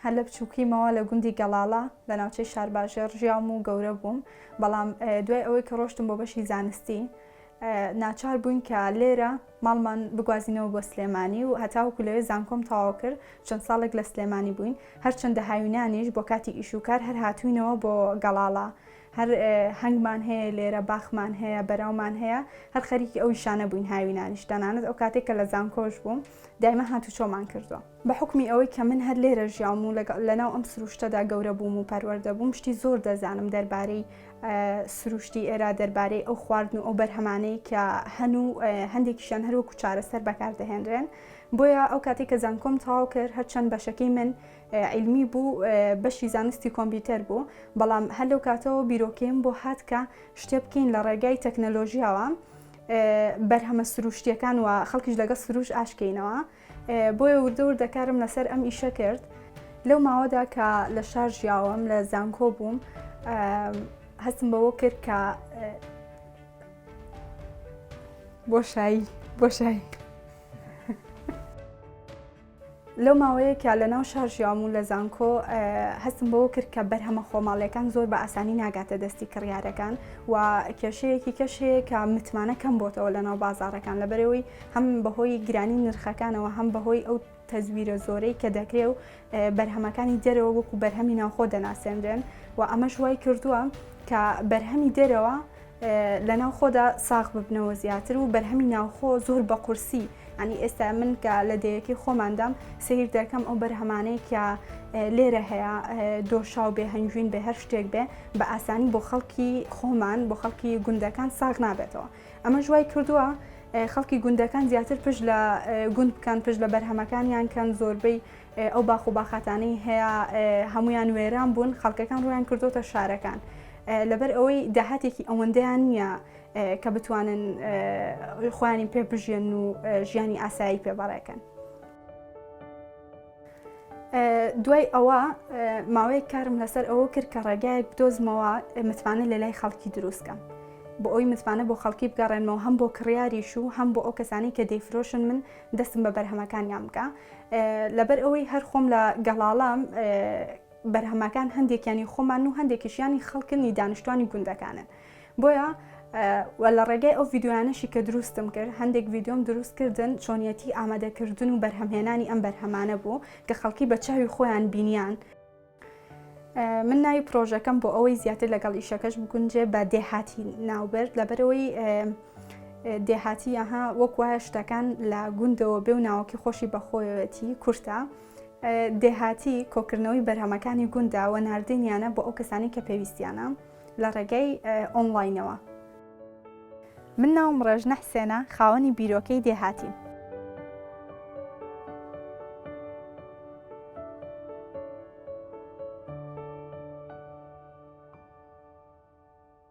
هەر لە بچووکیمەوە لە گوندی گەڵاڵە لە ناوچەی شارباژێر ژیام و گەورە بووم، بەڵام دوای ئەوەی کە ڕۆشتم بۆ بەشی زانستی ناچار بووین کە لێرە ماڵمان بگوازینەوە بۆ سلێمانی و هەتاوەکو لەوێ زانکۆم تەواو کرد. چەند ساڵێک لە سلێمانی بووین، هەرچەندە هاوینانیش بۆ کاتی ئیشوکار هەر هاتوینەوە بۆ گەڵاڵە، هەر هەنگمان هەیە لێرە، باخمان هەیە، بەراومان هەیە، هەر خەریکی ئەو شانە بووین هاوینانیش. تەنانەت ئەو کاتێک کە لە زانکۆش بووم دایما هاتوچۆمان کردووە. بە حکمی ئەوەی کە من هەر لێرە ژیام و لەناو ئەم سروشتەدا گەورە بووم و پەروەردە بووم، شتی زۆر دەزانم دەربارەی سروشتی ئێرە، دەربارەی ئەو خواردن و ئەو بەرهەمانەی کە هەندێکیشیان هەروەکو چارەسەر بەکاردەهێنرێن. بۆیە ئەو کاتێک کە زانکۆم تەواو کرد، هەرچەند بەشەکەی من علمی بوو، بەشی زانستی کۆمپیوتەر بوو، بەڵام هەر لەو کاتەوە بیرۆکەیم بۆ هات کە شتێ بکەین لە ڕێگای تەکنەلۆژیاوە، بەرهەمە سروشتیەکان و خەڵکیش لەگە سروش ئاشکەینەوە. بۆیە وردە وردەکارم لەسەر ئەم ئیشە کرد. لەو ماوەدا کە لە شار ژیاوم لە زانکۆ بووم، هەستم بەوە کرد کە بۆشایی لەو ماوەیەکە لە ناو شار ژیاوم و لە زانکۆ هەستم بەوە کرد کە بەرهەمە خۆماڵیەکان زۆر بە ئاسانی ناگاتە دەستی کڕیارەکان و کێشەیەکی کەشەیە کە متمانە کەم بۆتەوە لە ناو بازاڕەکان، لەبەرەوەی هەم بەهۆی گرانی نرخەکانەوە، هەم بەهۆی ئەو تەزویرە زۆرەی کە دەکرێ و بەرهەمەکانی دەرەوە وەکو بەرهەمی ناوخۆ دەناسێنرێن و ئەمەش وای کردووە کە بەرهەمی دەرەوە لە ناوخۆدا ساغ ببنەوە زیاتر و بەرهەمی ناوخۆ زۆر بە قورسی. ئەنی ئێستا من کە لە دەیەکی خۆماندام سیر دەکەم ئەو بەرهەمانەی کە لێرە هەیە، دۆشاو بێ، هەنگوین بێ، هەر شتێک بێ، بە ئاسانی بۆ خەڵکی خۆمان، بۆ خەڵکی گوندەکان ساغ نابێتەوە. ئەمە ژوای کردووە خەڵکی گوندەکان زیاتر پشت لە گوند بکەن، پشت لە بەرهەمەکانیان کەن. زۆربەی ئەو باخ و باخاتانەی هەیە هەمویان وێران بوون، خەڵکەکان ڕویان کردوتە شارەکان. لەبەر ئەوەی داهاتێکی ئەوەندەیان نییە کە بتوانن خۆیانی پێ بژێن و ژیانی ئاسایی پێبەڕێکەن. دوای ئەوە ماوەیەک کارم لەسەر ئەوە کرد کە ڕێگایەک بدۆزمەوە متمانە لە لای خەڵکی دروستکەم، بۆ ئەوی متمانە بۆ خەڵکی بگەڕێنمەوە، هەم بۆ کڕیاریش و هەم بۆ ئەو کەسانی کە دەیفرۆشن من دەستم بە بەرهەمەکانیان بکە. لەبەر ئەوەی هەر خۆم لە گەڵاڵام بەرهەمەکان هەندێکیانی خۆمان و هەندێکیشیانی خەڵکنی دانیشتوانی گوندەکانن. بۆیە لە ڕێگای ئەو ڤیددیوانەشی کە دروستم کرد، هەندێک ڤیددیۆم دروست کردن چۆنیەتی ئامادەکردن و بەرهەمهێنانی ئەم بەرهەمانە بوو کە خەڵکی بە چاوی خۆیان بینیان. من ناوی پرۆژەکەم بۆ ئەوەی زیاتر لەگەڵ ئیشەکەش بگونجێ بە دێهاتی ناوبرد، لەبەرەوەی دێهاتی ئەها وەک وایە شتەکان لە گوندەوە بێ و ناوەکی خۆشی بەخۆیەتی کورتە. دێهاتی کۆکردنەوەی بەرهەمەکانی گوندە و ناردنیانە بۆ ئەو کەسانی کە پێویستیانە لە ڕێگەی ئۆنلاینەوە. من ناوم ڕێژنە حسێنە، خاوەنی بیرۆکەی دێهاتیم.